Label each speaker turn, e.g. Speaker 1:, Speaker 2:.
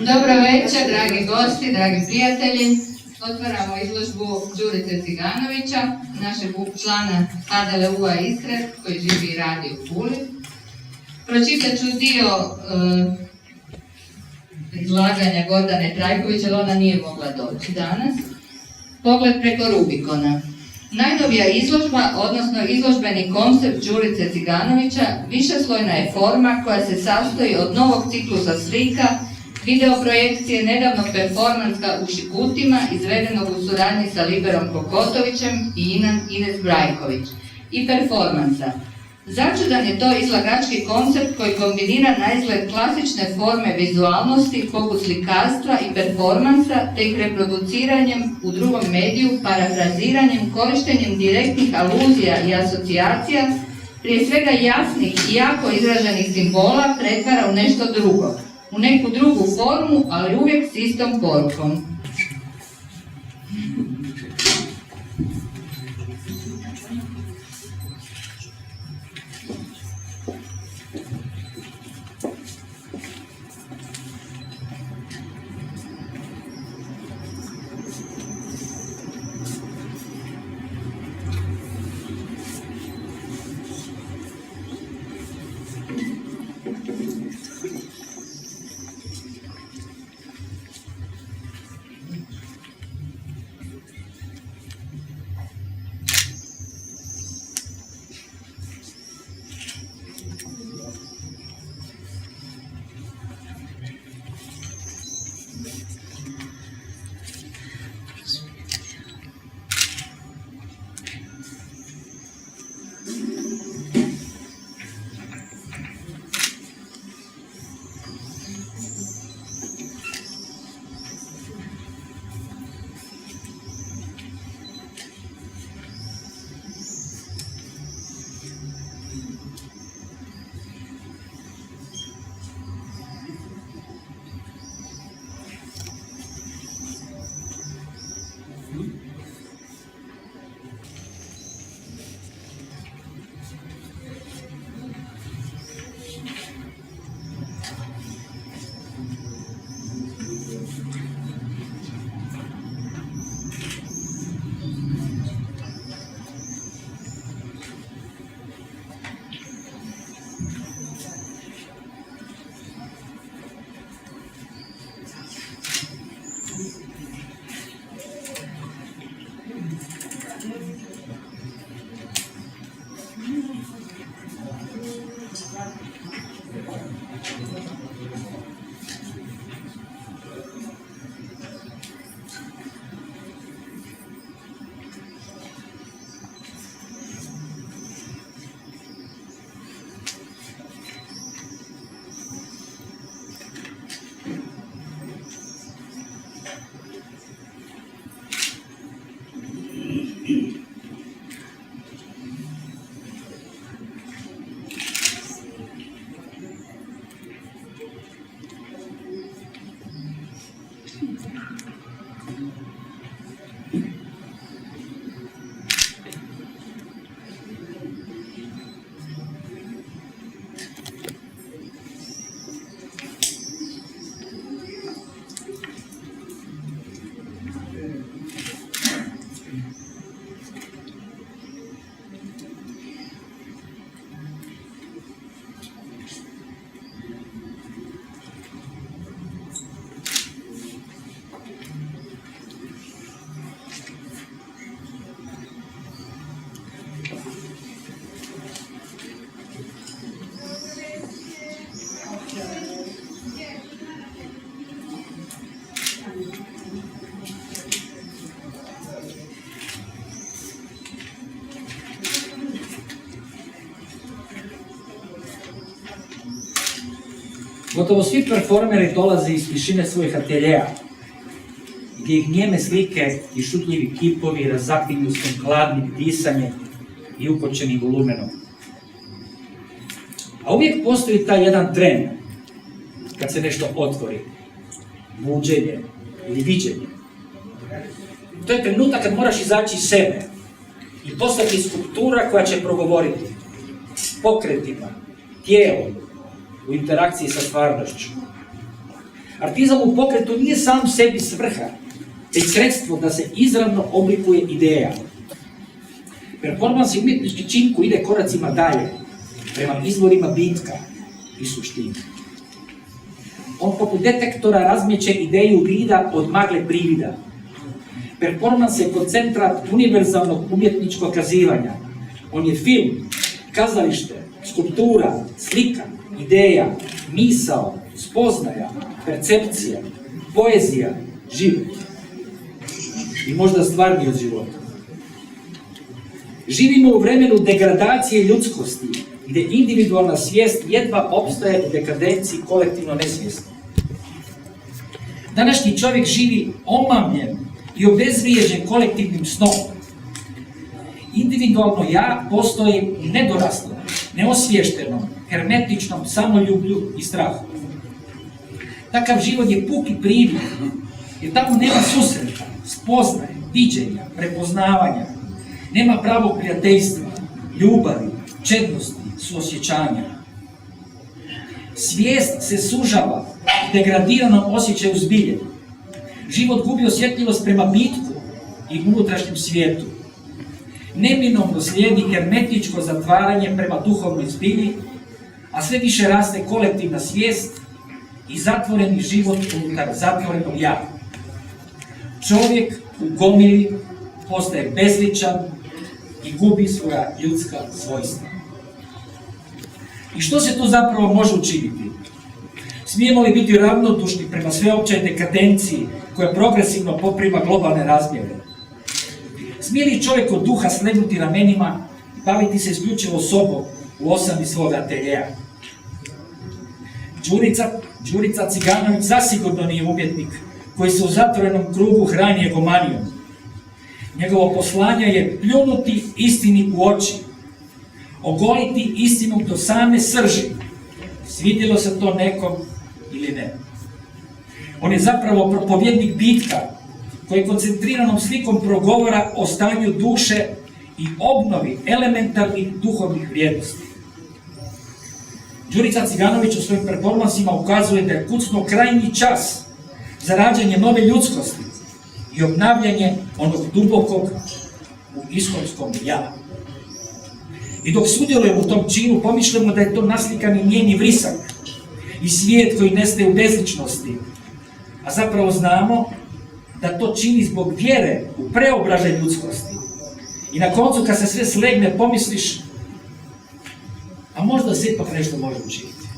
Speaker 1: Dobro večer, dragi gosti, dragi prijatelji. Otvaramo izložbu Đurice Ciganovića, našeg člana HDLU-a Istre, koji živi i radi u Puli. Pročitat ću dio izlaganja Gordane Trajković, ali ona nije mogla doći danas. Pogled preko Rubikona. Najnovija izložba, odnosno izložbeni koncept Đurice Ciganovića, višeslojna je forma koja se sastoji od novog ciklusa slika, videoprojekcije nedavnog performanska u Šikutima, izvedenog u suradnji sa Liberom Kokotovićem i Ines Brajković, i performansa. Začudan je to izlagački koncept koji kombinira naizgled klasične forme vizualnosti poput slikarstva i performansa, te ih reproduciranjem u drugom mediju, parafraziranjem, korištenjem direktnih aluzija i asocijacija, prije svega jasnih i jako izraženih simbola, pretvara u nešto drugo, u neku drugu formu, ali uvijek s istom porukom.
Speaker 2: Gotovo svi performeri dolaze iz tišine svojih ateljeja, gdje ih njeme slike i šutljivi kipovi razapinju svojim hladnim disanjem i ukočenim volumenom. A uvijek postoji taj jedan tren kad se nešto otvori, buđenje ili viđenje. To je trenutak kad moraš izaći iz sebe i postati skulptura koja će progovoriti pokretima, tijelom, u interakciji sa stvarnošću. Artizam u pokretu nije sam sebi svrha, već sredstvo da se izravno oblikuje ideja. Performans je umjetnički čin koji ide koracima dalje, prema izvorima bitka i suštine. On poput detektora razmijeće ideju vida od magle privida. Performans je koncentrat univerzalnog umjetničkog kazivanja. On je film, kazalište, skulptura, slika, ideja, misao, spoznaja, percepcija, poezija, život. I možda stvarni od života. Živimo u vremenu degradacije ljudskosti, gdje individualna svijest jedva opstaje u dekadenciji kolektivno nesvijesti. Današnji čovjek živi omamljen i obezvrijeđen kolektivnim snom. Individualno ja postoji nedoraslo, neosviještenom, hermetičnom samoljublju i strahu. Takav život je puki privid, jer tamo nema susreta, spoznaje, viđenja, prepoznavanja. Nema pravog prijateljstva, ljubavi, čednosti, suosjećanja. Svijest se sužava u degradiranom osjećaju zbilje. Život gubi osjetljivost prema bitku i unutrašnjem svijetu. Neminovno slijedi hermetičko zatvaranje prema duhovnoj zbilji, a sve više raste kolektivna svijest i zatvoreni život unutar zatvorenog ja. Čovjek u gomili postaje bezličan i gubi svoja ljudska svojstva. I što se tu zapravo može učiniti? Smijemo li biti ravnodušni prema sveopćoj dekadenciji koja progresivno poprima globalne razmjere? Smije li čovjek od duha slegnuti ramenima i baviti se isključivo sobom u osami svoga ateljeja? Đurica Ciganović zasigurno nije umjetnik koji se u zatvorenom krugu hrani egomanijom. Njegovo poslanje je pljunuti istini u oči, ogoliti istinu do same srži, svidjelo se to nekom ili ne. On je zapravo propovjednik bitka koji koncentriranom slikom progovara o stanju duše i obnovi elementarnih duhovnih vrijednosti. Đurica Ciganović u svojim performansima ukazuje da je kucno krajnji čas za rađanje nove ljudskosti i obnavljanje onog dubokog u iskonskom ja. I dok sudjelujemo u tom činu, pomišljamo da je to naslikani njeni vrisak i svijet koji nestaje u bezličnosti, a zapravo znamo da to čini zbog vjere u preobražaj ljudskosti. I na koncu, kad se sve slegne, pomisliš, a možda se ipak nešto može učiniti.